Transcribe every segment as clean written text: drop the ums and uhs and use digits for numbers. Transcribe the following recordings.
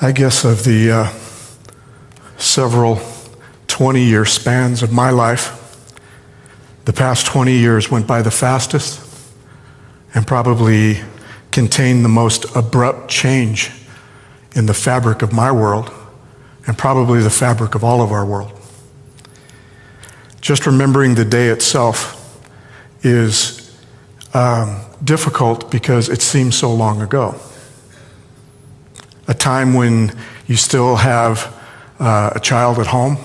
I guess of the several 20-year spans of my life, the past 20 years went by the fastest and probably contained the most abrupt change in the fabric of my world and probably the fabric of all of our world. Just remembering the day itself is difficult because it seems so long ago. A time when you still have a child at home.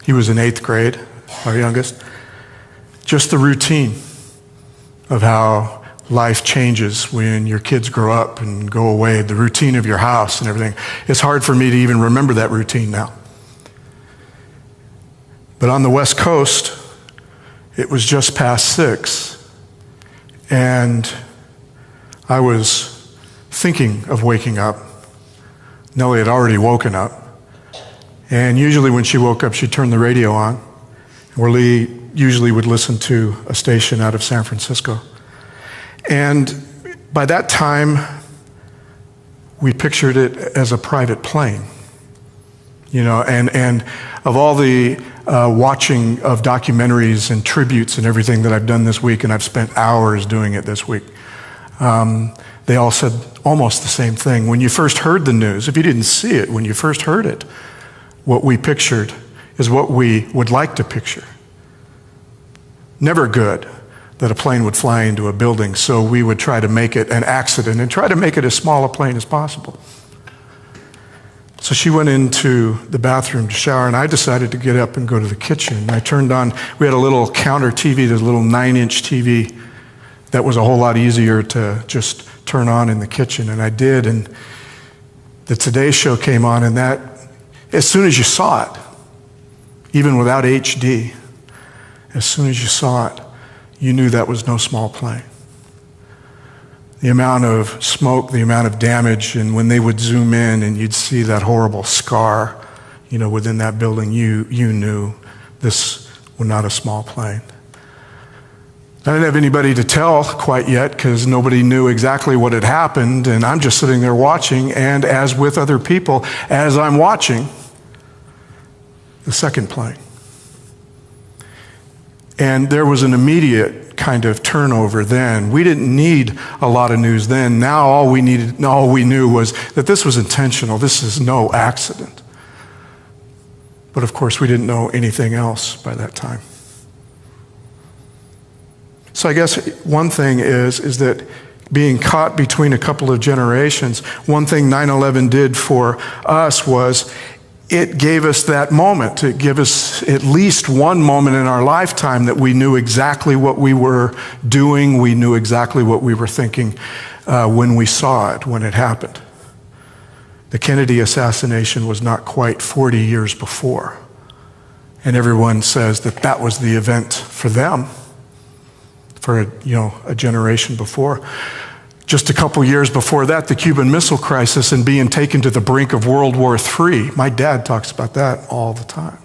He was in 8th grade, our youngest. Just the routine of how life changes when your kids grow up and go away, the routine of your house and everything. It's hard for me to even remember that routine now. But on the West Coast, it was just past 6, and I was thinking of waking up. Nellie had already woken up, and usually when she woke up, she'd turn the radio on, and we usually would listen to a station out of San Francisco. And by that time, we pictured it as a private plane, and of all the watching of documentaries and tributes and everything that I've done this week, and I've spent hours doing it this week, they all said almost the same thing. When you first heard the news, if you didn't see it, when you first heard it, what we pictured is what we would like to picture. Never good that a plane would fly into a building, so we would try to make it an accident and try to make it as small a plane as possible. So she went into the bathroom to shower, and I decided to get up and go to the kitchen. I turned on, we had a little counter TV, this little 9-inch TV that was a whole lot easier to just turn on in the kitchen, and I did, and the Today Show came on, and that, as soon as you saw it, even without HD, as soon as you saw it, you knew that was no small plane. The amount of smoke, the amount of damage, and when they would zoom in and you'd see that horrible scar, within that building, you knew this was not a small plane. I didn't have anybody to tell quite yet because nobody knew exactly what had happened, and I'm just sitting there watching, and as with other people, as I'm watching, the second plane. And there was an immediate kind of turnover then. We didn't need a lot of news then. Now all we knew was that this was intentional. This is no accident. But of course, we didn't know anything else by that time. So I guess one thing is that being caught between a couple of generations, one thing 9/11 did for us was it gave us that moment. It gave us at least one moment in our lifetime that we knew exactly what we were doing. We knew exactly what we were thinking when we saw it, when it happened. The Kennedy assassination was not quite 40 years before. And everyone says that was the event for them, for a generation before. Just a couple years before that, the Cuban Missile Crisis and being taken to the brink of World War III. My dad talks about that all the time.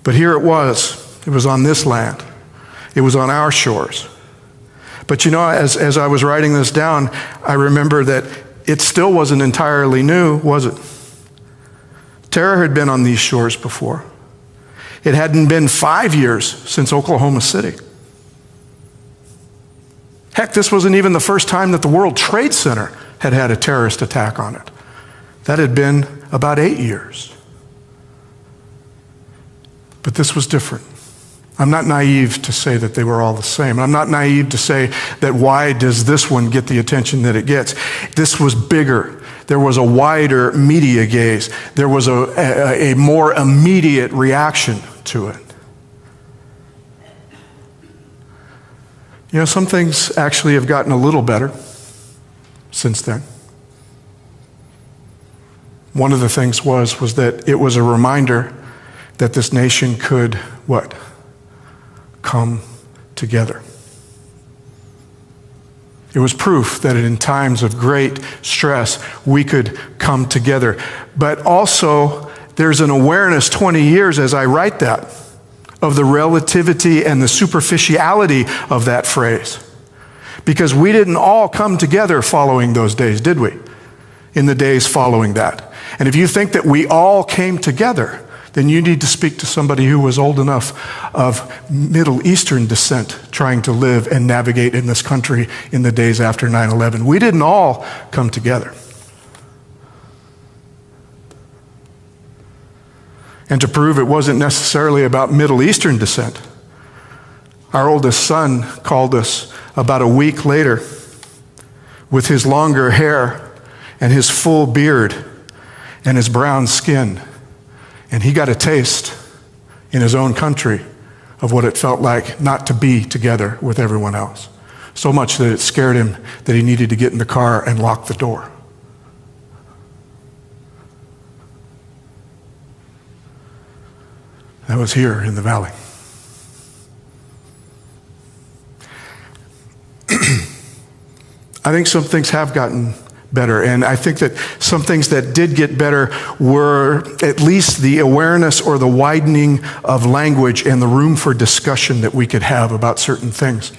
But here it was on this land. It was on our shores. But as I was writing this down, I remember that it still wasn't entirely new, was it? Terror had been on these shores before. It hadn't been 5 years since Oklahoma City. Heck, this wasn't even the first time that the World Trade Center had had a terrorist attack on it. That had been about 8 years. But this was different. I'm not naive to say that they were all the same. I'm not naive to say that why does this one get the attention that it gets? This was bigger. There was a wider media gaze. There was a more immediate reaction to it. Some things actually have gotten a little better since then. One of the things was that it was a reminder that this nation could, what? Come together. It was proof that in times of great stress, we could come together. But also, there's an awareness 20 years as I write that, of the relativity and the superficiality of that phrase. Because we didn't all come together following those days, did we? In the days following that. And if you think that we all came together, then you need to speak to somebody who was old enough of Middle Eastern descent trying to live and navigate in this country in the days after 9/11. We didn't all come together. And to prove it wasn't necessarily about Middle Eastern descent, our oldest son called us about a week later with his longer hair and his full beard and his brown skin. And he got a taste in his own country of what it felt like not to be together with everyone else. So much that it scared him that he needed to get in the car and lock the door. That was here in the valley. I think some things have gotten better, and I think that some things that did get better were at least the awareness or the widening of language and the room for discussion that we could have about certain things.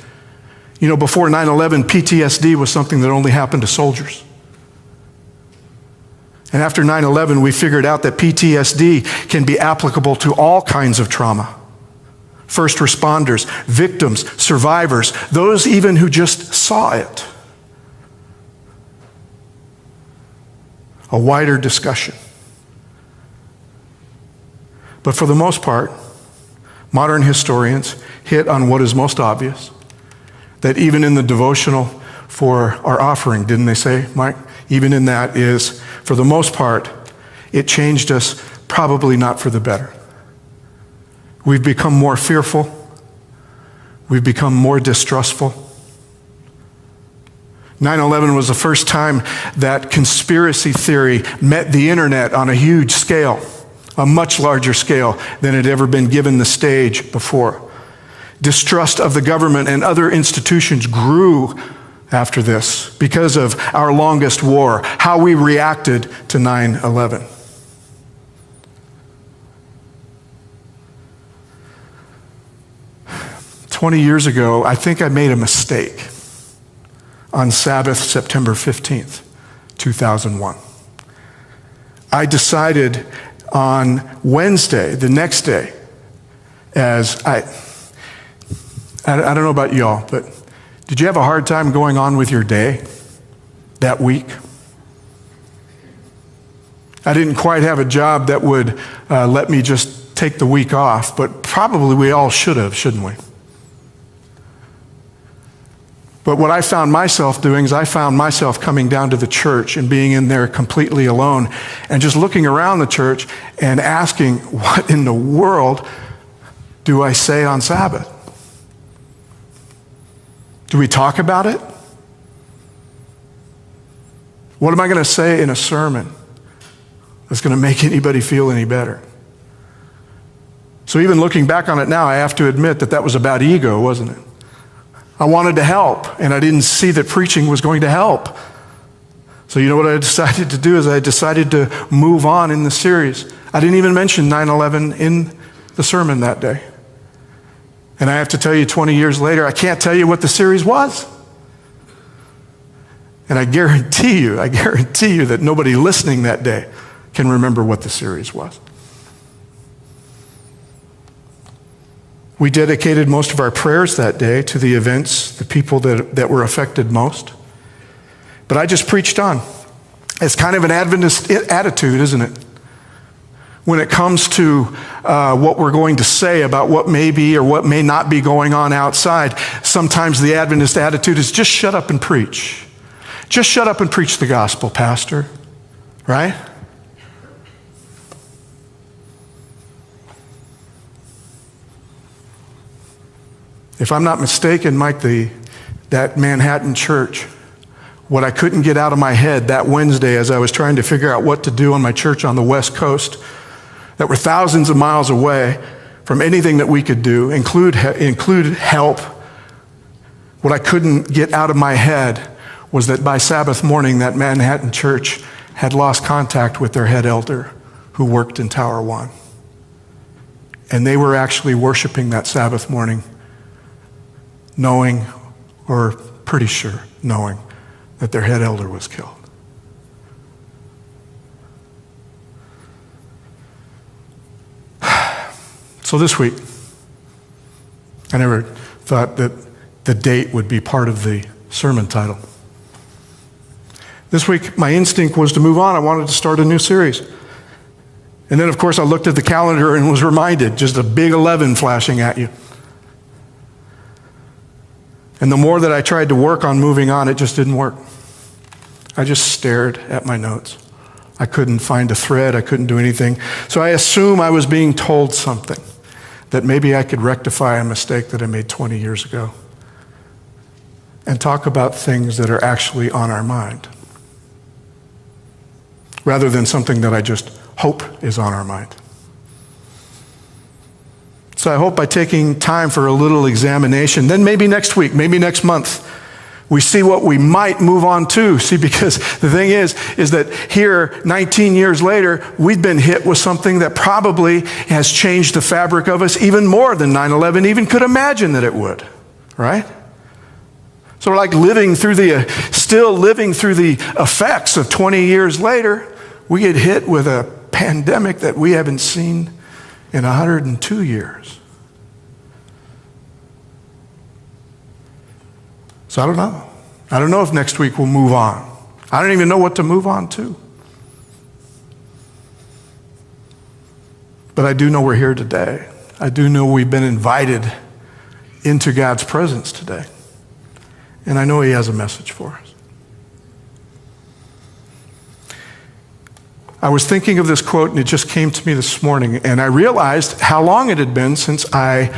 You know, before 9/11, PTSD was something that only happened to soldiers. And after 9/11, we figured out that PTSD can be applicable to all kinds of trauma. First responders, victims, survivors, those even who just saw it. A wider discussion. But for the most part, modern historians hit on what is most obvious, that even in the devotional for our offering, didn't they say, Mike? Even in that is, for the most part, it changed us, probably not for the better. We've become more fearful. We've become more distrustful. 9/11 was the first time that conspiracy theory met the internet on a huge scale, a much larger scale than had ever been given the stage before. Distrust of the government and other institutions grew after this because of our longest war, how we reacted to 9/11. "20 years ago, I think I made a mistake on Sabbath, September 15th, 2001. I decided on Wednesday, the next day, as I don't know about y'all, but did you have a hard time going on with your day that week? I didn't quite have a job that would let me just take the week off, but probably we all should have, shouldn't we? But what I found myself doing is I found myself coming down to the church and being in there completely alone and just looking around the church and asking, what in the world do I say on Sabbath? Do we talk about it? What am I going to say in a sermon that's going to make anybody feel any better? So even looking back on it now, I have to admit that that was about ego, wasn't it? I wanted to help, and I didn't see that preaching was going to help. So you know what I decided to do is I decided to move on in the series. I didn't even mention 9/11 in the sermon that day. And I have to tell you, 20 years later, I can't tell you what the series was. And I guarantee you that nobody listening that day can remember what the series was. We dedicated most of our prayers that day to the events, the people that were affected most. But I just preached on. It's kind of an Adventist attitude, isn't it? When it comes to what we're going to say about what may be or what may not be going on outside, sometimes the Adventist attitude is just shut up and preach. Just shut up and preach the gospel, Pastor. Right? If I'm not mistaken, Mike, that Manhattan church, what I couldn't get out of my head that Wednesday as I was trying to figure out what to do on my church on the West Coast, that were thousands of miles away from anything that we could do, include help, what I couldn't get out of my head was that by Sabbath morning, that Manhattan church had lost contact with their head elder who worked in Tower 1. And they were actually worshiping that Sabbath morning, knowing or pretty sure, knowing that their head elder was killed. So this week, I never thought that the date would be part of the sermon title. This week, my instinct was to move on. I wanted to start a new series. And then, of course, I looked at the calendar and was reminded, just a big 11 flashing at you. And the more that I tried to work on moving on, it just didn't work. I just stared at my notes. I couldn't find a thread. I couldn't do anything. So I assume I was being told something, that maybe I could rectify a mistake that I made 20 years ago and talk about things that are actually on our mind, rather than something that I just hope is on our mind. So I hope by taking time for a little examination, then maybe next week, maybe next month, we see what we might move on to. See, because the thing is that here, 19 years later, we've been hit with something that probably has changed the fabric of us even more than 9/11 even could imagine that it would, right? So we're like still living through the effects of 20 years later. We get hit with a pandemic that we haven't seen in 102 years. So I don't know. I don't know if next week we'll move on. I don't even know what to move on to. But I do know we're here today. I do know we've been invited into God's presence today. And I know He has a message for us. I was thinking of this quote, and it just came to me this morning, and I realized how long it had been since I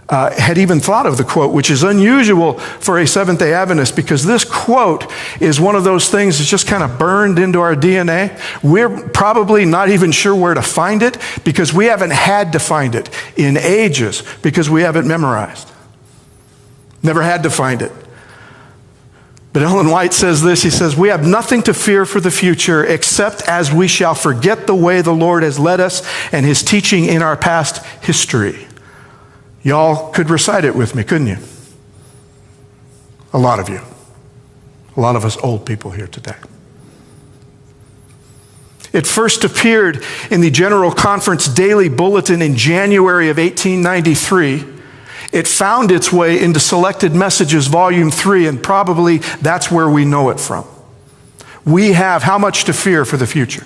had even thought of the quote, which is unusual for a Seventh-day Adventist, because this quote is one of those things that's just kind of burned into our DNA. We're probably not even sure where to find it, because we haven't had to find it in ages, because we haven't memorized. Never had to find it. But Ellen White says this, he says, "We have nothing to fear for the future except as we shall forget the way the Lord has led us and His teaching in our past history." Y'all could recite it with me, couldn't you? A lot of you. A lot of us old people here today. It first appeared in the General Conference Daily Bulletin in January of 1893. It found its way into Selected Messages, Volume 3, and probably that's where we know it from. We have how much to fear for the future?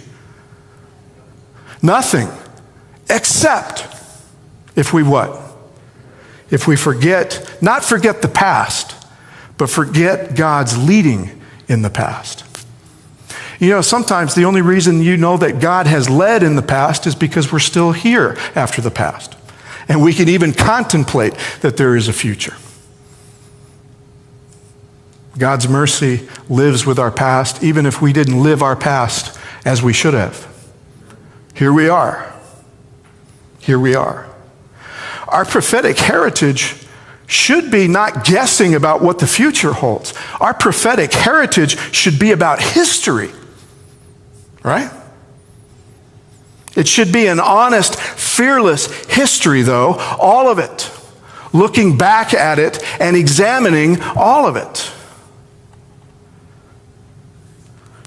Nothing, except if we what? If we not forget the past, but forget God's leading in the past. You know, sometimes the only reason you know that God has led in the past is because we're still here after the past. And we can even contemplate that there is a future. God's mercy lives with our past, even if we didn't live our past as we should have. Here we are. Here we are. Our prophetic heritage should be not guessing about what the future holds. Our prophetic heritage should be about history, right? It should be an honest, fearless history, though, all of it, looking back at it and examining all of it.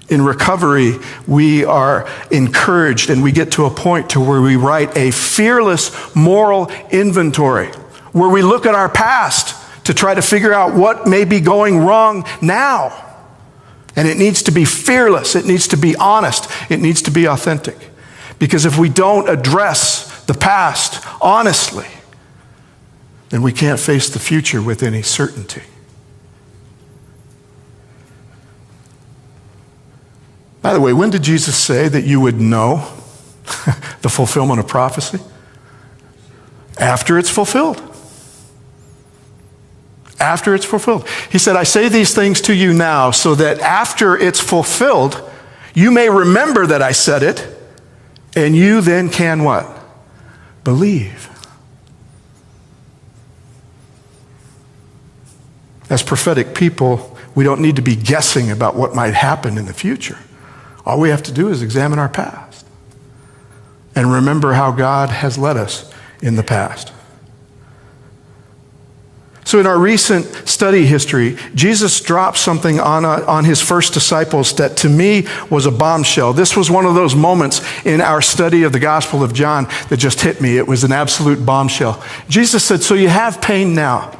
In recovery, we are encouraged and we get to a point to where we write a fearless moral inventory, where we look at our past to try to figure out what may be going wrong now. And it needs to be fearless, it needs to be honest, it needs to be authentic. Because if we don't address the past honestly, then we can't face the future with any certainty. By the way, when did Jesus say that you would know the fulfillment of prophecy? After it's fulfilled. After it's fulfilled. He said, "I say these things to you now so that after it's fulfilled, you may remember that I said it, and you then can what? Believe." As prophetic people, we don't need to be guessing about what might happen in the future. All we have to do is examine our past and remember how God has led us in the past. So So in our recent study history, Jesus dropped something on his first disciples that to me was a bombshell. This was one of those moments in our study of the Gospel of John that just hit me. It was an absolute bombshell. Jesus said, so you have pain now.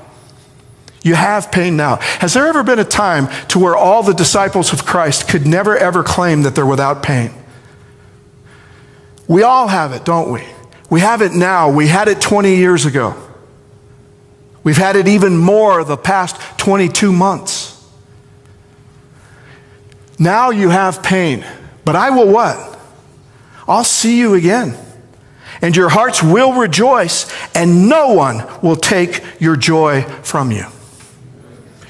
You have pain now. Has there ever been a time to where all the disciples of Christ could never ever claim that they're without pain? We all have it, don't we? We have it now. We had it 20 years ago. We've had it even more the past 22 months. Now you have pain, but I will what? I'll see you again. And your hearts will rejoice, and no one will take your joy from you.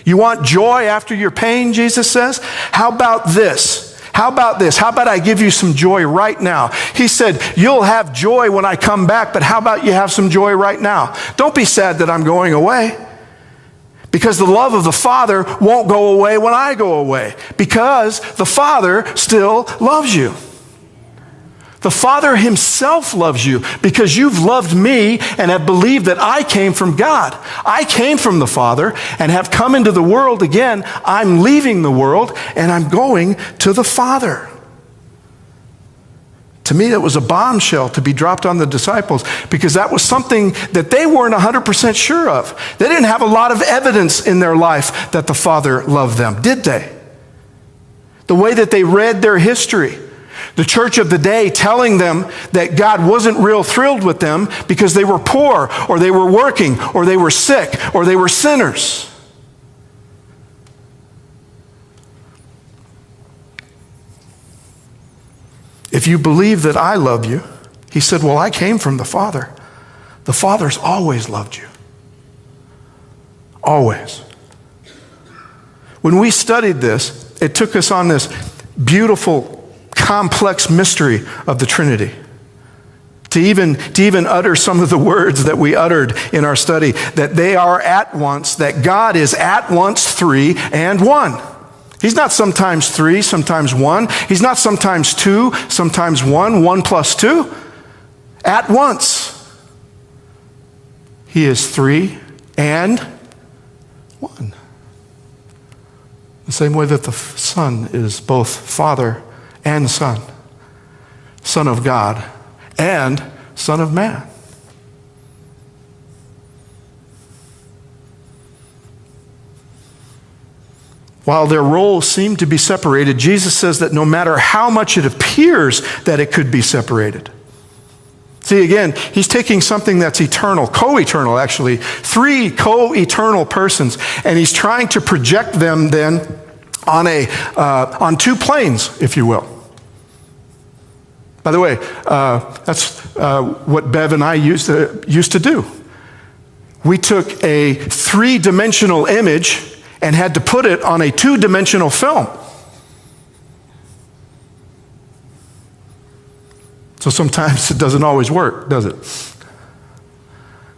You want joy after your pain, Jesus says? How about this? How about this? How about I give you some joy right now? He said, you'll have joy when I come back, but how about you have some joy right now? Don't be sad that I'm going away, because the love of the Father won't go away when I go away, because the Father still loves you. The Father himself loves you because you've loved me and have believed that I came from God. I came from the Father and have come into the world again. I'm leaving the world and I'm going to the Father. To me, that was a bombshell to be dropped on the disciples because that was something that they weren't 100% sure of. They didn't have a lot of evidence in their life that the Father loved them, did they? The way that they read their history. The church of the day telling them that God wasn't real thrilled with them because they were poor, or they were working, or they were sick, or they were sinners. If you believe that I love you, he said, well, I came from the Father. The Father's always loved you. Always. When we studied this, it took us on this beautiful complex mystery of the Trinity. To even utter some of the words that we uttered in our study, that they are at once, that God is at once three and one. He's not sometimes three, sometimes one. He's not sometimes two, sometimes one, 1 plus 2. At once. He is three and one. The same way that the Son is both Father and Son, Son of God, and Son of Man. While their roles seem to be separated, Jesus says that no matter how much it appears that it could be separated. See, again, he's taking something that's eternal, co-eternal actually, 3 co-eternal persons, and he's trying to project them then on 2 planes, if you will. By the way, that's what Bev and I used to do. We took a 3-dimensional image and had to put it on a 2-dimensional film. So sometimes it doesn't always work, does it?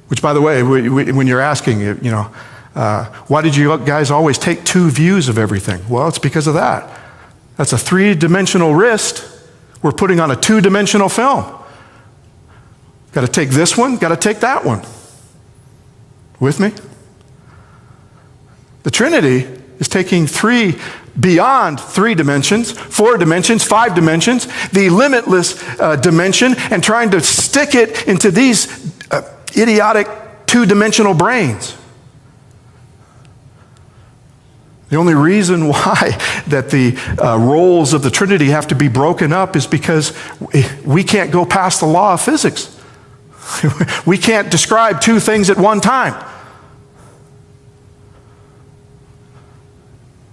Which, by the way, when you're asking, why did you guys always take 2 views of everything? Well, it's because of that. That's a 3-dimensional wrist. We're putting on a 2-dimensional film. Got to take this one, got to take that one. With me? The Trinity is taking 3 beyond 3 dimensions, 4 dimensions, 5 dimensions, the limitless dimension, and trying to stick it into these idiotic 2-dimensional brains. The only reason why that the roles of the Trinity have to be broken up is because we can't go past the law of physics. We can't describe 2 things at one time.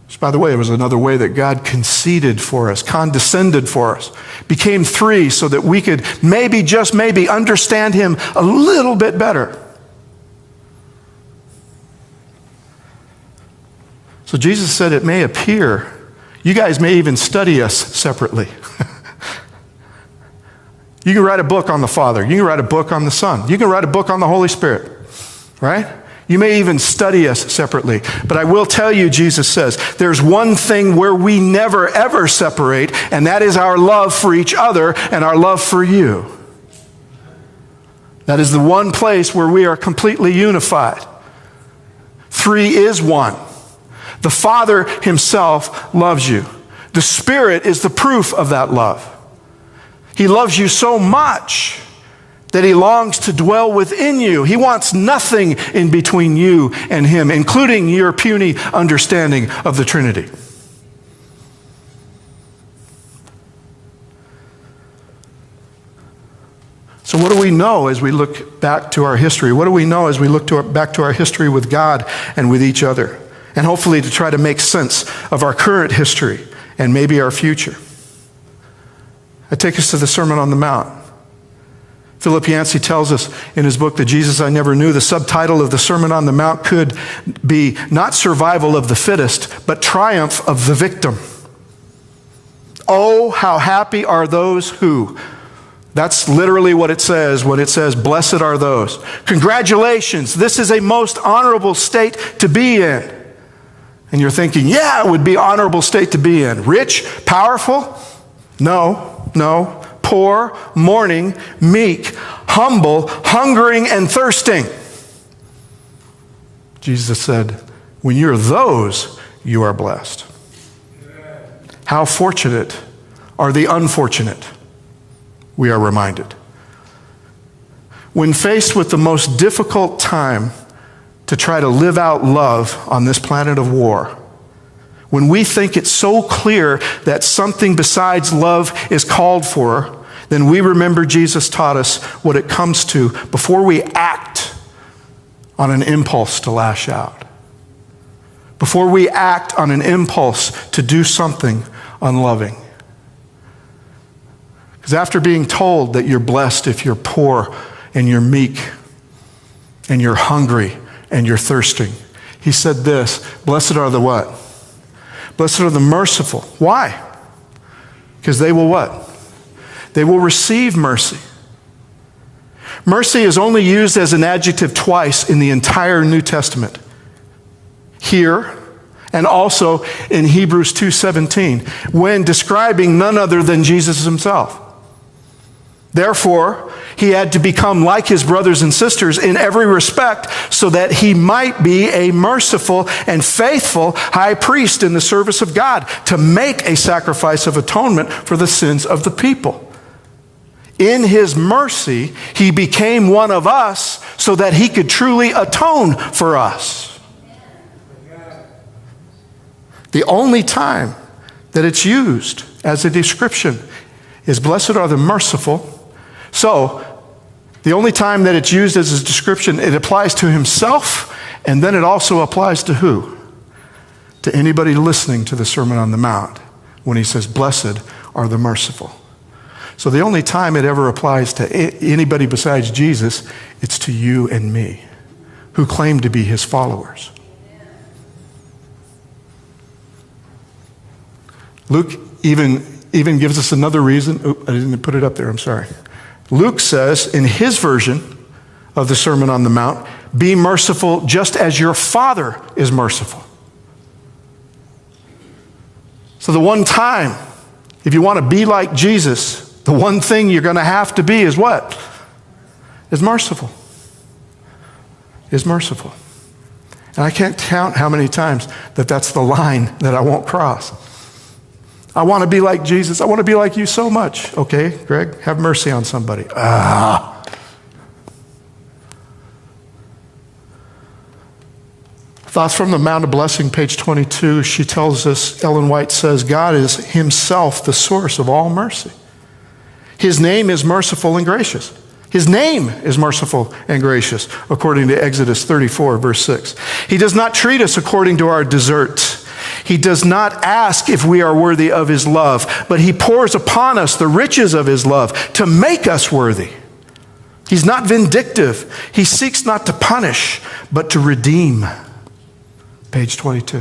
Which, by the way, was another way that God conceded for us, condescended for us, became 3 so that we could maybe, just maybe, understand him a little bit better. So Jesus said it may appear, you guys may even study us separately. You can write a book on the Father. You can write a book on the Son. You can write a book on the Holy Spirit, right? You may even study us separately. But I will tell you, Jesus says, there's one thing where we never, ever separate, and that is our love for each other and our love for you. That is the one place where we are completely unified. three is one. The Father himself loves you. The Spirit is the proof of that love. He loves you so much that he longs to dwell within you. He wants nothing in between you and him, including your puny understanding of the Trinity. So what do we know as we look back to our history? What do we know as we look back to our history with God and with each other? And hopefully to try to make sense of our current history and maybe our future. I take us to the Sermon on the Mount. Philip Yancey tells us in his book, The Jesus I Never Knew, the subtitle of the Sermon on the Mount could be not survival of the fittest, but triumph of the victim. Oh, how happy are those who... That's literally what it says when it says, blessed are those. Congratulations, this is a most honorable state to be in. And you're thinking, yeah, it would be an honorable state to be in. Rich, powerful? No. Poor, mourning, meek, humble, hungering, and thirsting. Jesus said, when you're those, you are blessed. How fortunate are the unfortunate, we are reminded. When faced with the most difficult time to try to live out love on this planet of war, when we think it's so clear that something besides love is called for, then we remember Jesus taught us what it comes to before we act on an impulse to lash out. Before we act on an impulse to do something unloving. Because after being told that you're blessed if you're poor and you're meek and you're hungry and you're thirsting, he said this, blessed are the what? Blessed are the merciful. Why? Because they will what? They will receive mercy. Mercy is only used as an adjective twice in the entire New Testament. Here, and also in Hebrews 2:17, when describing none other than Jesus himself. Therefore, he had to become like his brothers and sisters in every respect so that he might be a merciful and faithful high priest in the service of God to make a sacrifice of atonement for the sins of the people. In his mercy, he became one of us so that he could truly atone for us. The only time that it's used as a description is blessed are the merciful. So, the only time that it's used as a description, it applies to himself, and then it also applies to who? To anybody listening to the Sermon on the Mount when he says, blessed are the merciful. So the only time it ever applies to anybody besides Jesus, it's to you and me, who claim to be his followers. Luke even gives us another reason. I didn't put it up there, I'm sorry. Luke says in his version of the Sermon on the Mount, be merciful just as your Father is merciful. So the one time, if you want to be like Jesus, the one thing you're going to have to be is what? Is merciful. Is merciful. And I can't count how many times that's the line that I won't cross. I want to be like Jesus. I want to be like you so much. Okay, Greg, have mercy on somebody. Thoughts from the Mount of Blessing, page 22. She tells us, Ellen White says, God is himself the source of all mercy. His name is merciful and gracious. His name is merciful and gracious, according to Exodus 34, verse 6. He does not treat us according to our deserts. He does not ask if we are worthy of his love, but he pours upon us the riches of his love to make us worthy. He's not vindictive. He seeks not to punish, but to redeem. Page 22.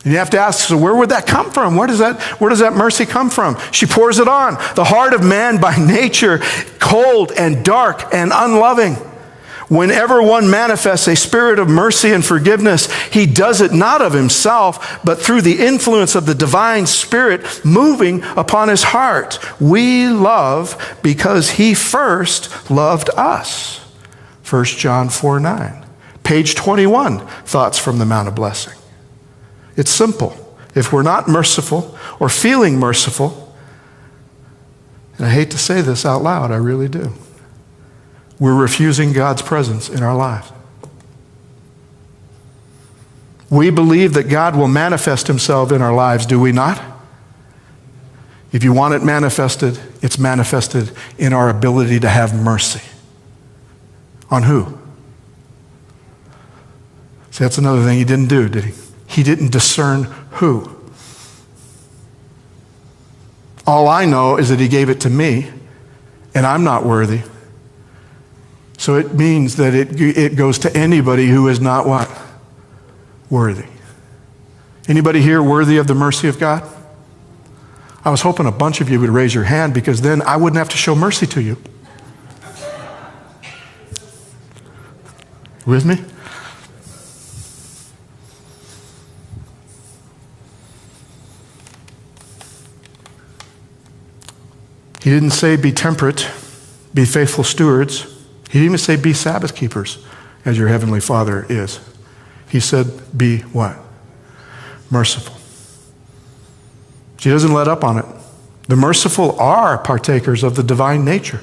And you have to ask, so where would that come from? Where does that mercy come from? She pours it on. The heart of man by nature, cold and dark and unloving. Whenever one manifests a spirit of mercy and forgiveness, he does it not of himself, but through the influence of the divine Spirit moving upon his heart. We love because he first loved us. 1 John 4:9. Page 21, Thoughts from the Mount of Blessing. It's simple. If we're not merciful or feeling merciful, and I hate to say this out loud, I really do, we're refusing God's presence in our lives. We believe that God will manifest himself in our lives, do we not? If you want it manifested, it's manifested in our ability to have mercy. On who? See, that's another thing he didn't do, did he? He didn't discern who. All I know is that he gave it to me, and I'm not worthy. So it means that it goes to anybody who is not what? Worthy. Anybody here worthy of the mercy of God? I was hoping a bunch of you would raise your hand, because then I wouldn't have to show mercy to you. With me? He didn't say be temperate, be faithful stewards. He didn't even say be Sabbath keepers, as your heavenly Father is. He said be what? Merciful. She doesn't let up on it. The merciful are partakers of the divine nature.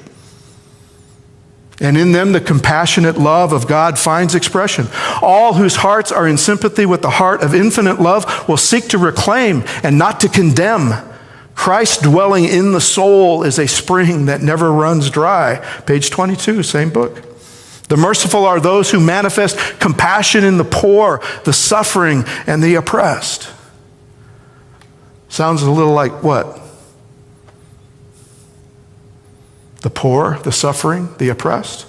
And in them, the compassionate love of God finds expression. All whose hearts are in sympathy with the heart of infinite love will seek to reclaim and not to condemn. Christ dwelling in the soul is a spring that never runs dry. Page 22, same book. The merciful are those who manifest compassion in the poor, the suffering, and the oppressed. Sounds a little like what? The poor, the suffering, the oppressed.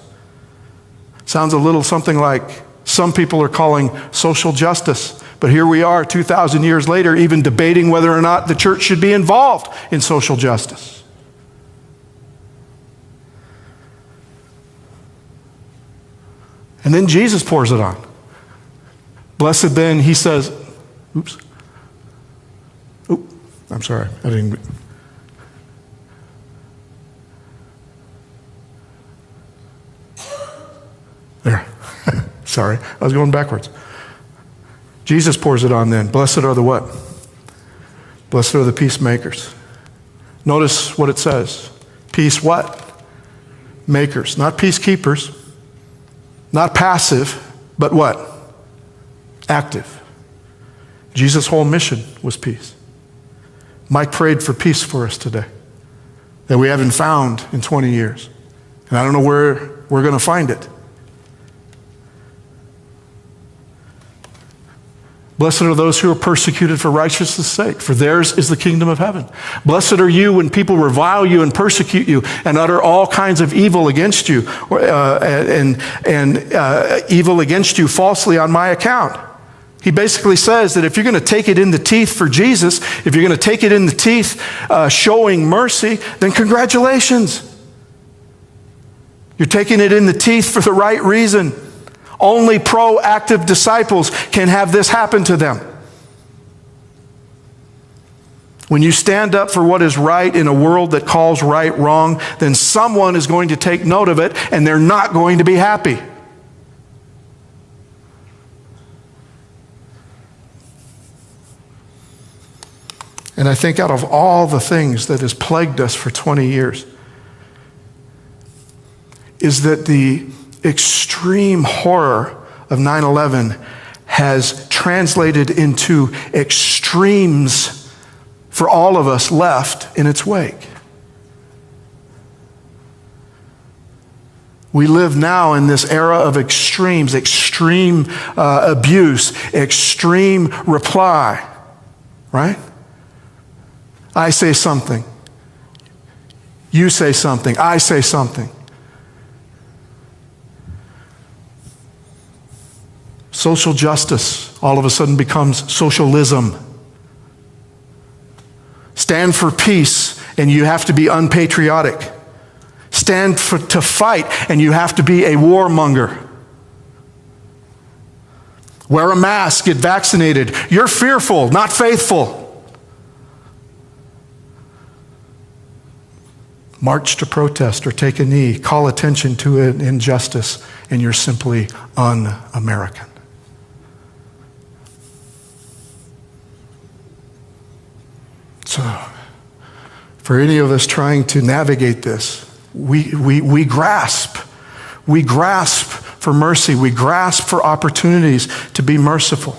Sounds a little something like some people are calling social justice. But here we are 2,000 years later, even debating whether or not the church should be involved in social justice. And then Jesus pours it on. Blessed then, he says, I'm sorry, I didn't. There. Sorry, I was going backwards. Jesus pours it on then. Blessed are the what? Blessed are the peacemakers. Notice what it says. Peace what? Makers. Not peacekeepers. Not passive, but what? Active. Jesus' whole mission was peace. Mike prayed for peace for us today that we haven't found in 20 years. And I don't know where we're going to find it. Blessed are those who are persecuted for righteousness' sake, for theirs is the kingdom of heaven. Blessed are you when people revile you and persecute you and utter all kinds of evil against you, and evil against you falsely on my account. He basically says that if you're going to take it in the teeth for Jesus, if you're going to take it in the teeth showing mercy, then congratulations. You're taking it in the teeth for the right reason. Only proactive disciples can have this happen to them. When you stand up for what is right in a world that calls right wrong, then someone is going to take note of it, and they're not going to be happy. And I think out of all the things that has plagued us for 20 years is that the extreme horror of 9/11 has translated into extremes for all of us left in its wake. We live now in this era of extremes, extreme abuse, extreme reply, right? I say something. You say something. I say something. Social justice all of a sudden becomes socialism. Stand for peace and you have to be unpatriotic. Stand to fight and you have to be a warmonger. Wear a mask, get vaccinated. You're fearful, not faithful. march to protest or take a knee, call attention to an injustice, and you're simply un-American. So, for any of us trying to navigate this, we grasp for mercy. We grasp for opportunities to be merciful.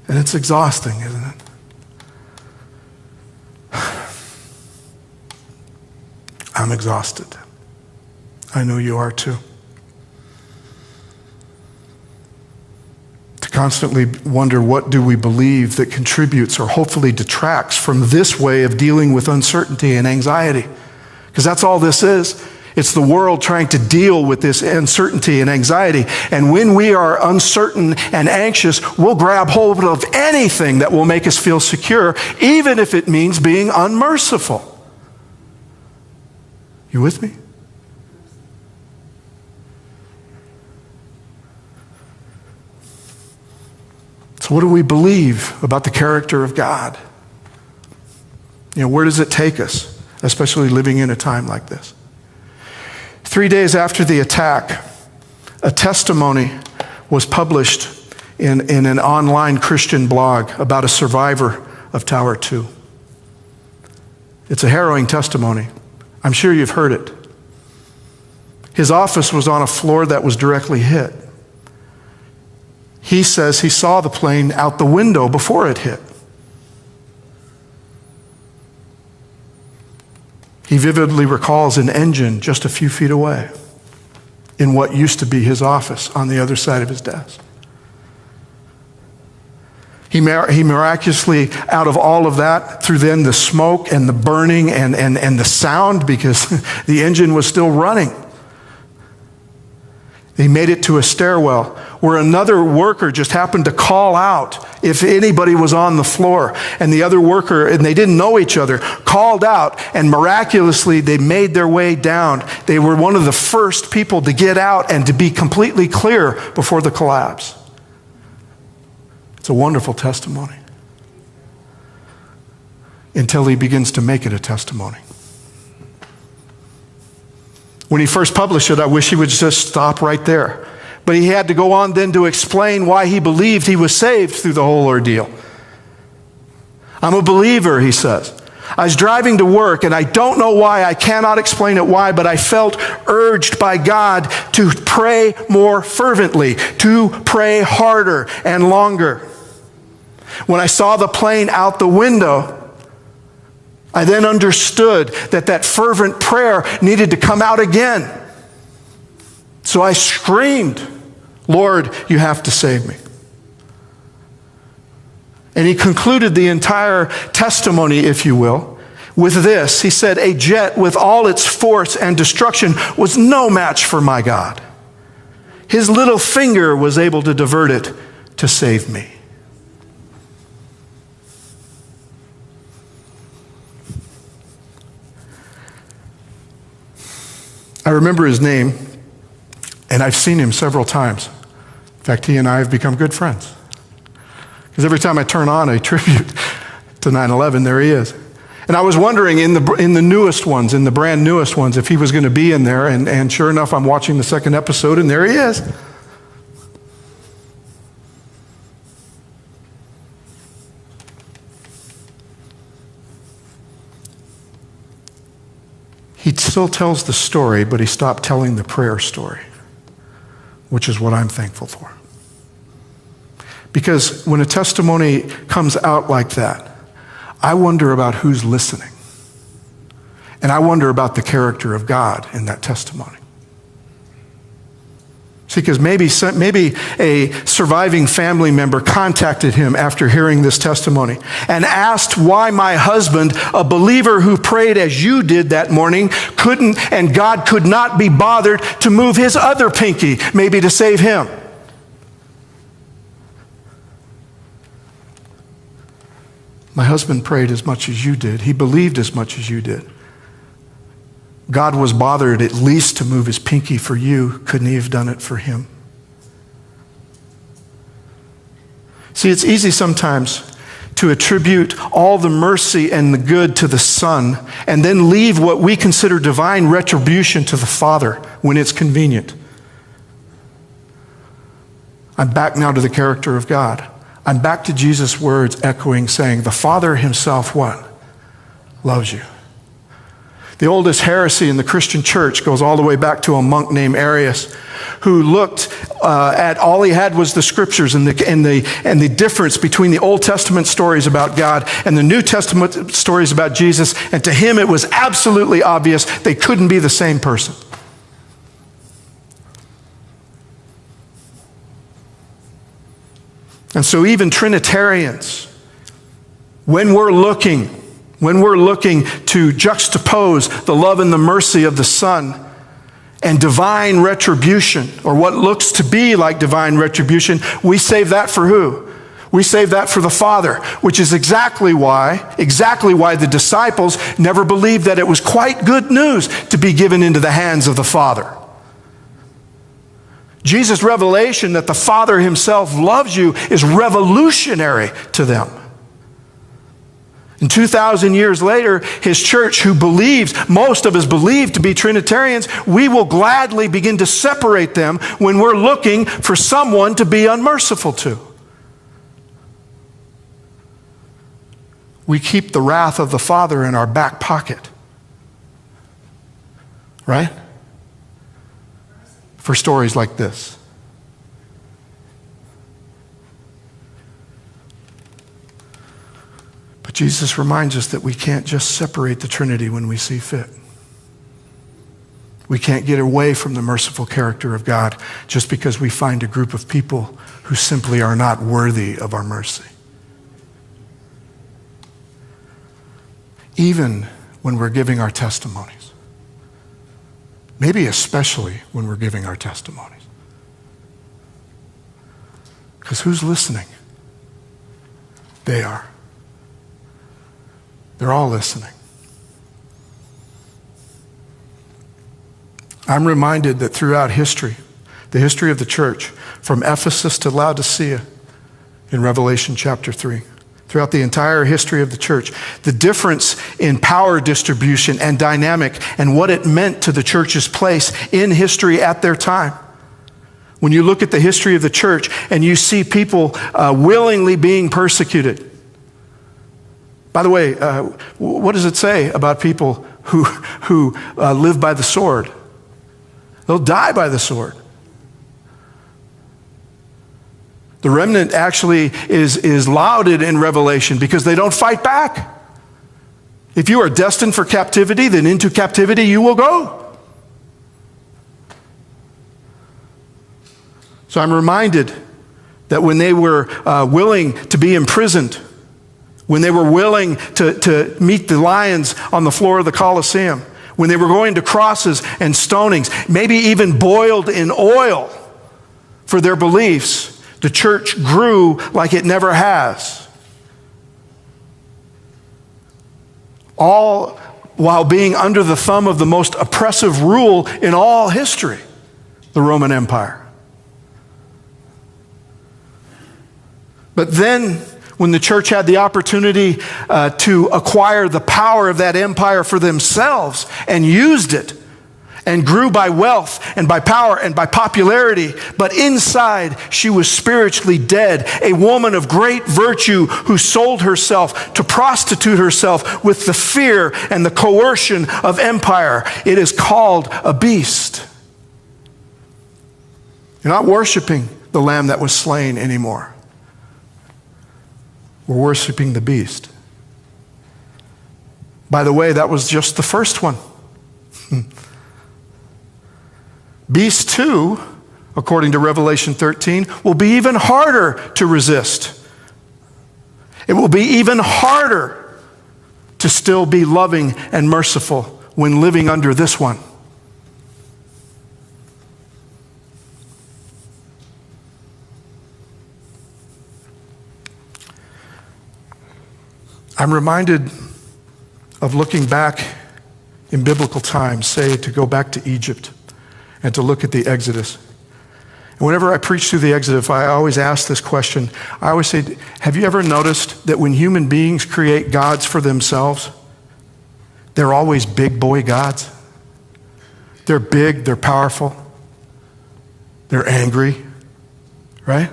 And it's exhausting, isn't it? I'm exhausted. I know you are too. To constantly wonder, what do we believe that contributes or hopefully detracts from this way of dealing with uncertainty and anxiety? Because that's all this is. It's the world trying to deal with this uncertainty and anxiety. And when we are uncertain and anxious, we'll grab hold of anything that will make us feel secure, even if it means being unmerciful. You with me? So what do we believe about the character of God? Where does it take us, especially living in a time like this? 3 days after the attack, a testimony was published in an online Christian blog about a survivor of Tower 2. It's a harrowing testimony. I'm sure you've heard it. His office was on a floor that was directly hit. He says he saw the plane out the window before it hit. He vividly recalls an engine just a few feet away in what used to be his office on the other side of his desk. He miraculously, out of all of that, through then the smoke and the burning and the sound, because the engine was still running, he made it to a stairwell where another worker just happened to call out if anybody was on the floor. And the other worker, and they didn't know each other, called out, and miraculously they made their way down. They were one of the first people to get out and to be completely clear before the collapse. It's a wonderful testimony. Until he begins to make it a testimony. When he first published it, I wish he would just stop right there. But he had to go on then to explain why he believed he was saved through the whole ordeal. I'm a believer, he says. I was driving to work, and I don't know why, I cannot explain it why, but I felt urged by God to pray more fervently, to pray harder and longer. When I saw the plane out the window, I then understood that fervent prayer needed to come out again. So I screamed, Lord, you have to save me. And he concluded the entire testimony, if you will, with this. He said, a jet with all its force and destruction was no match for my God. His little finger was able to divert it to save me. I remember his name, and I've seen him several times. In fact, he and I have become good friends. Because every time I turn on a tribute to 9/11, there he is. And I was wondering in the newest ones, in the brand newest ones, if he was going to be in there. And sure enough, I'm watching the second episode, and there he is. He still tells the story, but he stopped telling the prayer story, which is what I'm thankful for. Because when a testimony comes out like that, I wonder about who's listening. And I wonder about the character of God in that testimony. See, because maybe a surviving family member contacted him after hearing this testimony and asked why my husband, a believer who prayed as you did that morning, couldn't, and God could not be bothered to move his other pinky, maybe to save him. My husband prayed as much as you did. He believed as much as you did. God was bothered at least to move his pinky for you. Couldn't he have done it for him? See, it's easy sometimes to attribute all the mercy and the good to the Son, and then leave what we consider divine retribution to the Father when it's convenient. I'm back now to the character of God. I'm back to Jesus' words echoing, saying, the Father himself, what? Loves you. The oldest heresy in the Christian church goes all the way back to a monk named Arius, who looked at all he had was the scriptures and the difference between the Old Testament stories about God and the New Testament stories about Jesus. And to him, it was absolutely obvious they couldn't be the same person. And so even Trinitarians, when we're looking to juxtapose the love and the mercy of the Son and divine retribution, or what looks to be like divine retribution, we save that for who? We save that for the Father, which is exactly why the disciples never believed that it was quite good news to be given into the hands of the Father. Jesus' revelation that the Father himself loves you is revolutionary to them. And 2,000 years later, his church, who believes, most of us believe to be Trinitarians, we will gladly begin to separate them when we're looking for someone to be unmerciful to. We keep the wrath of the Father in our back pocket. Right? For stories like this. But Jesus reminds us that we can't just separate the Trinity when we see fit. We can't get away from the merciful character of God just because we find a group of people who simply are not worthy of our mercy. Even when we're giving our testimonies. Maybe especially when we're giving our testimonies. Because who's listening? They are. They're all listening. I'm reminded that throughout history, the history of the church, from Ephesus to Laodicea in Revelation chapter 3, throughout the entire history of the church, the difference in power distribution and dynamic and what it meant to the church's place in history at their time. When you look at the history of the church and you see people willingly being persecuted. By the way, what does it say about people who live by the sword? They'll die by the sword. The remnant actually is lauded in Revelation because they don't fight back. If you are destined for captivity, then into captivity you will go. So I'm reminded that when they were willing to be imprisoned, when they were willing to meet the lions on the floor of the Colosseum, when they were going to crosses and stonings, maybe even boiled in oil for their beliefs, the church grew like it never has. All while being under the thumb of the most oppressive rule in all history, the Roman Empire. But then, when the church had the opportunity to acquire the power of that empire for themselves and used it, and grew by wealth and by power and by popularity, but inside she was spiritually dead, a woman of great virtue who sold herself to prostitute herself with the fear and the coercion of empire. It is called a beast. You're not worshiping the lamb that was slain anymore. We're worshiping the beast. By the way, that was just the first one. Beast 2, according to Revelation 13, will be even harder to resist. It will be even harder to still be loving and merciful when living under this one. I'm reminded of looking back in biblical times, say to go back to Egypt and to look at the Exodus. And whenever I preach through the Exodus, I always ask this question. I always say, have you ever noticed that when human beings create gods for themselves, they're always big boy gods? They're big, they're powerful, they're angry, right?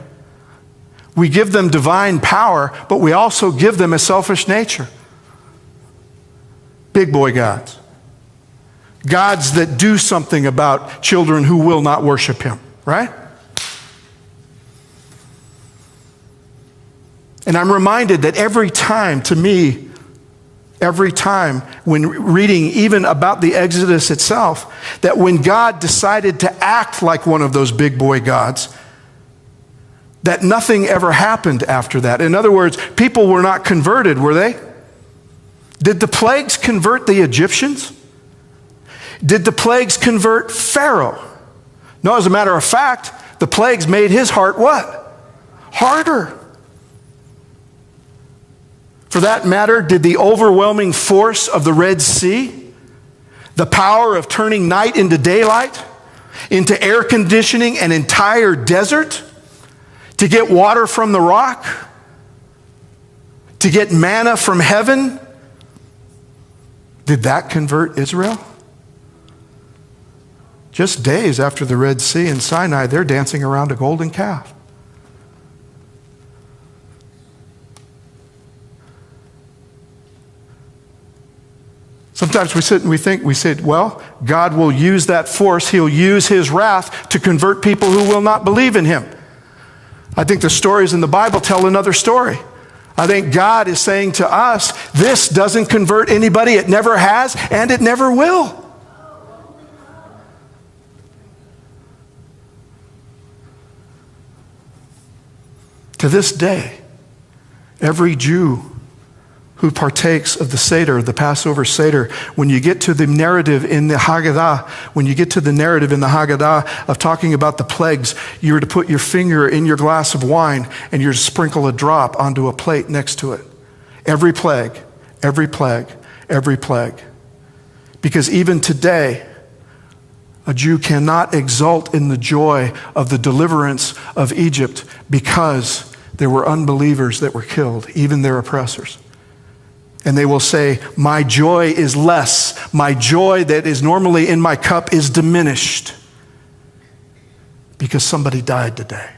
We give them divine power, but we also give them a selfish nature. Big boy gods. Gods that do something about children who will not worship him, right? And I'm reminded that every time, to me, every time when reading even about the Exodus itself, that when God decided to act like one of those big boy gods, that nothing ever happened after that. In other words, people were not converted, were they? Did the plagues convert the Egyptians? Did the plagues convert Pharaoh? No, as a matter of fact, the plagues made his heart what? Harder. For that matter, did the overwhelming force of the Red Sea, the power of turning night into daylight, into air conditioning an entire desert, to get water from the rock, to get manna from heaven, did that convert Israel? Just days after the Red Sea and Sinai, they're dancing around a golden calf. Sometimes we sit and we say, well, God will use that force. He'll use his wrath to convert people who will not believe in him. I think the stories in the Bible tell another story. I think God is saying to us, this doesn't convert anybody. It never has, and it never will. To this day, every Jew who partakes of the Seder, the Passover Seder, when you get to the narrative in the Haggadah, of talking about the plagues, you're to put your finger in your glass of wine and you're to sprinkle a drop onto a plate next to it. Every plague, every plague, every plague. Because even today, a Jew cannot exult in the joy of the deliverance of Egypt because there were unbelievers that were killed, even their oppressors. And they will say, my joy is less. My joy that is normally in my cup is diminished because somebody died today.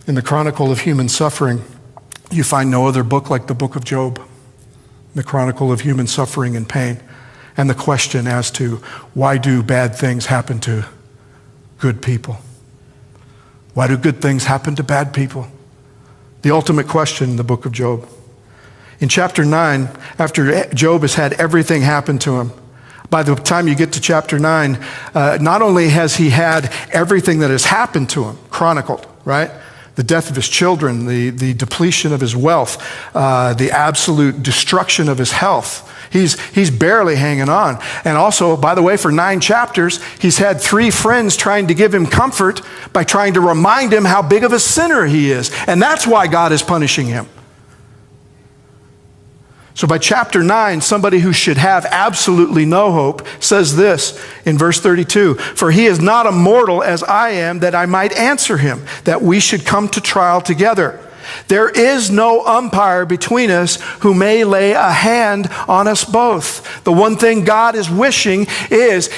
In the chronicle of human suffering, you find no other book like the book of Job, the chronicle of human suffering and pain. And the question as to why do bad things happen to good people? Why do good things happen to bad people? The ultimate question in the book of Job. In chapter 9, after Job has had everything happen to him, by the time you get to chapter 9, not only has he had everything that has happened to him chronicled, right? The death of his children, the depletion of his wealth, the absolute destruction of his health. He's barely hanging on. And also, by the way, for 9 chapters, he's had 3 friends trying to give him comfort by trying to remind him how big of a sinner he is. And that's why God is punishing him. So by chapter 9, somebody who should have absolutely no hope says this in verse 32, for he is not a mortal as I am, that I might answer him, that we should come to trial together. There is no umpire between us who may lay a hand on us both. The one thing God is wishing is,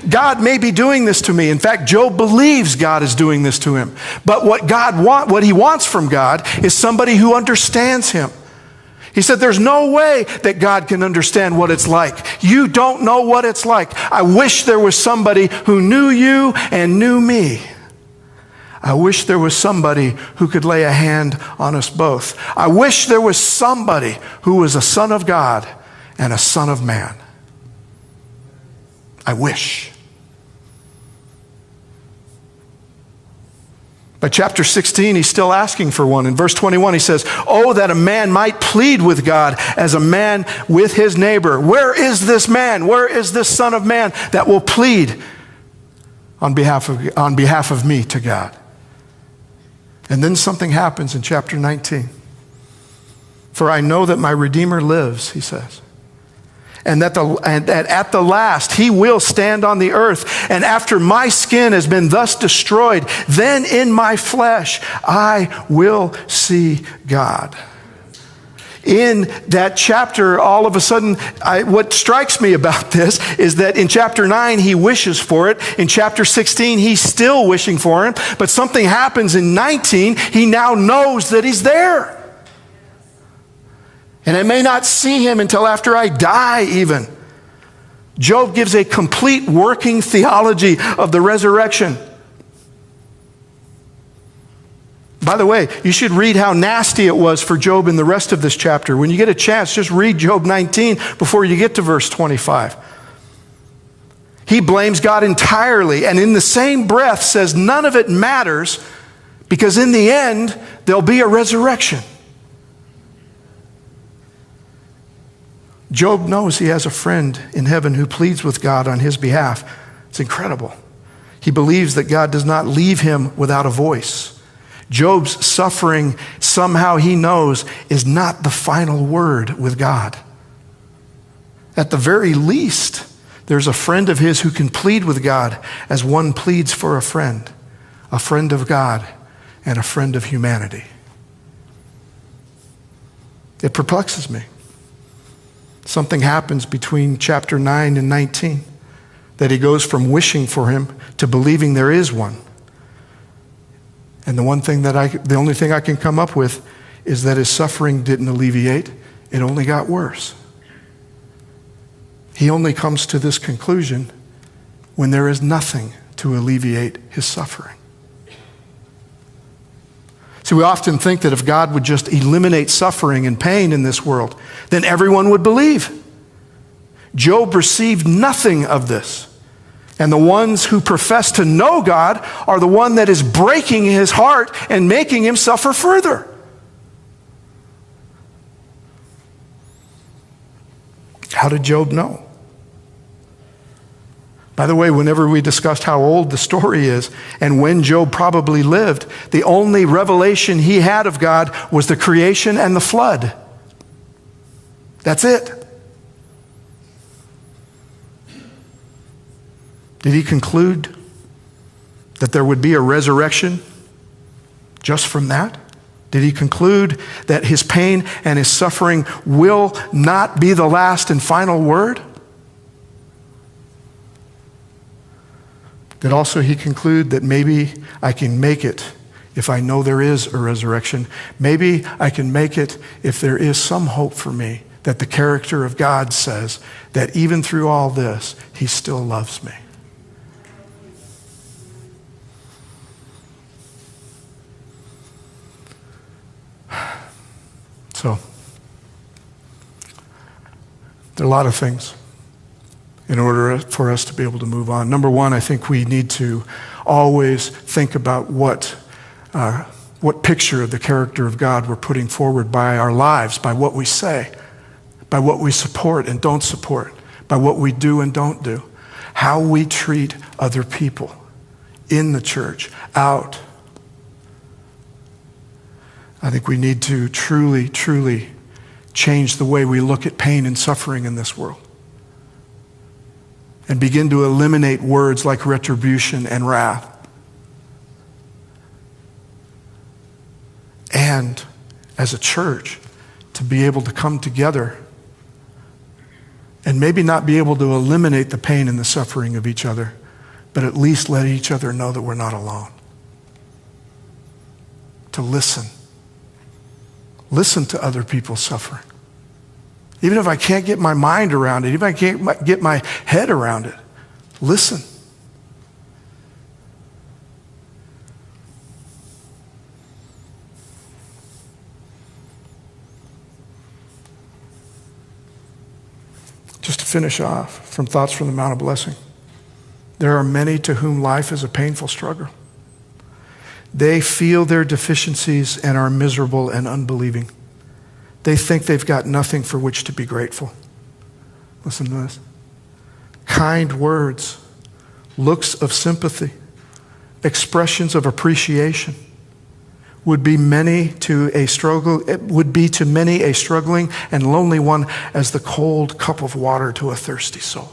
God may be doing this to me. In fact, Job believes God is doing this to him. But what he wants from God is somebody who understands him. He said, there's no way that God can understand what it's like. You don't know what it's like. I wish there was somebody who knew you and knew me. I wish there was somebody who could lay a hand on us both. I wish there was somebody who was a son of God and a son of man. I wish. By chapter 16, he's still asking for one. In verse 21, he says, oh, that a man might plead with God as a man with his neighbor. Where is this man? Where is this son of man that will plead on behalf of me to God? And then something happens in chapter 19. For I know that my Redeemer lives, he says. And that at the last he will stand on the earth. And after my skin has been thus destroyed, then in my flesh I will see God. In that chapter, all of a sudden, what strikes me about this is that in chapter 9, he wishes for it. In chapter 16, he's still wishing for it. But something happens in 19, he now knows that he's there. And I may not see him until after I die even. Job gives a complete working theology of the resurrection. By the way, you should read how nasty it was for Job in the rest of this chapter. When you get a chance, just read Job 19 before you get to verse 25. He blames God entirely, and in the same breath says none of it matters because in the end, there'll be a resurrection. Job knows he has a friend in heaven who pleads with God on his behalf. It's incredible. He believes that God does not leave him without a voice. Job's suffering, somehow he knows, is not the final word with God. At the very least, there's a friend of his who can plead with God as one pleads for a friend of God and a friend of humanity. It perplexes me. Something happens between chapter 9 and 19 that he goes from wishing for him to believing there is one. And the only thing I can come up with is that his suffering didn't alleviate, it only got worse. He only comes to this conclusion when there is nothing to alleviate his suffering. See, we often think that if God would just eliminate suffering and pain in this world, then everyone would believe. Job received nothing of this. And the ones who profess to know God are the one that is breaking his heart and making him suffer further. How did Job know? By the way, whenever we discussed how old the story is and when Job probably lived, the only revelation he had of God was the creation and the flood. That's it. Did he conclude that there would be a resurrection just from that? Did he conclude that his pain and his suffering will not be the last and final word? Did also he conclude that maybe I can make it if I know there is a resurrection? Maybe I can make it if there is some hope for me that the character of God says that even through all this, he still loves me. So, there are a lot of things in order for us to be able to move on. Number one, I think we need to always think about what picture of the character of God we're putting forward by our lives, by what we say, by what we support and don't support, by what we do and don't do, how we treat other people in the church, out. I think we need to truly, truly change the way we look at pain and suffering in this world and begin to eliminate words like retribution and wrath. And as a church, to be able to come together and maybe not be able to eliminate the pain and the suffering of each other, but at least let each other know that we're not alone. To listen. Listen to other people's suffering. Even if I can't get my mind around it, even if I can't get my head around it, listen. Just to finish off from Thoughts from the Mount of Blessing, there are many to whom life is a painful struggle. They feel their deficiencies and are miserable and unbelieving. They think they've got nothing for which to be grateful. Listen to this. Kind words, looks of sympathy, expressions of appreciation, would be to many a struggling and lonely one as the cold cup of water to a thirsty soul.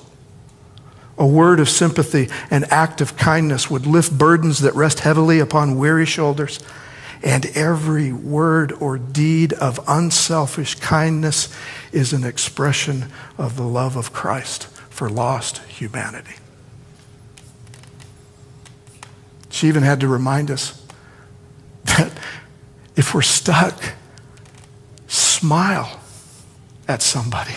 A word of sympathy, an act of kindness would lift burdens that rest heavily upon weary shoulders. And every word or deed of unselfish kindness is an expression of the love of Christ for lost humanity. She even had to remind us that if we're stuck, smile at somebody.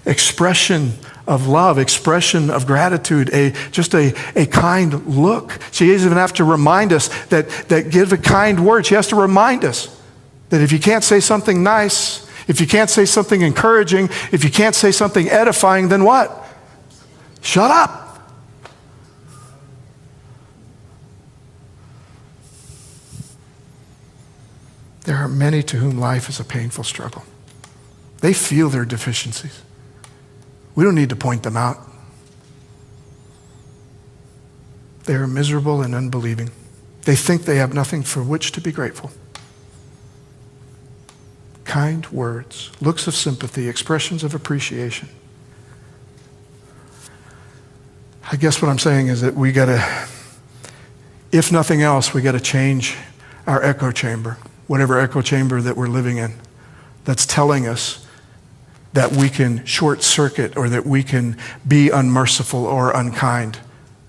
Expression of love, expression of gratitude, just a kind look. She doesn't even have to remind us that give a kind word. She has to remind us that if you can't say something nice, if you can't say something encouraging, if you can't say something edifying, then what? Shut up. There are many to whom life is a painful struggle. They feel their deficiencies. We don't need to point them out. They are miserable and unbelieving. They think they have nothing for which to be grateful. Kind words, looks of sympathy, expressions of appreciation. I guess what I'm saying is that we got to, if nothing else, we got to change our echo chamber, whatever echo chamber that we're living in, that's telling us that we can short circuit or that we can be unmerciful or unkind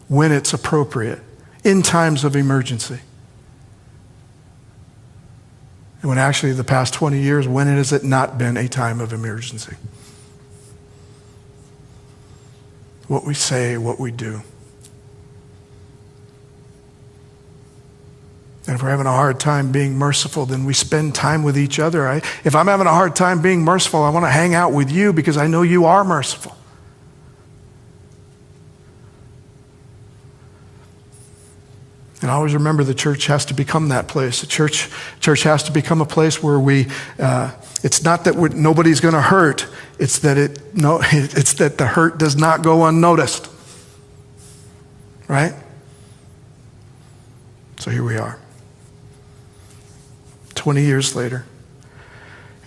when it's appropriate in times of emergency. And when actually the past 20 years, when has it not been a time of emergency? What we say, what we do. And if we're having a hard time being merciful, then we spend time with each other. If I'm having a hard time being merciful, I want to hang out with you because I know you are merciful. And always remember the church has to become that place. The church has to become a place where it's not that nobody's going to hurt. It's that the hurt does not go unnoticed. Right? So here we are. 20 years later.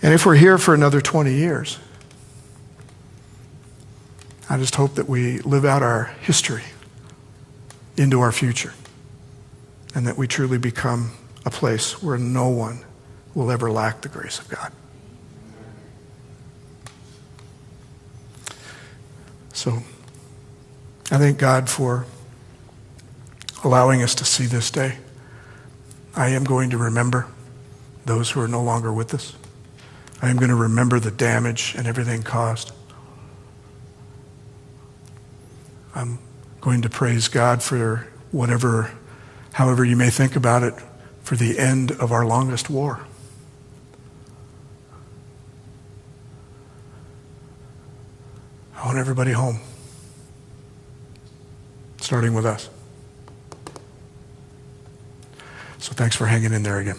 And if we're here for another 20 years, I just hope that we live out our history into our future and that we truly become a place where no one will ever lack the grace of God. So I thank God for allowing us to see this day. I am going to remember those who are no longer with us. I am going to remember the damage and everything caused. I'm going to praise God for however you may think about it, for the end of our longest war. I want everybody home, starting with us. So thanks for hanging in there again.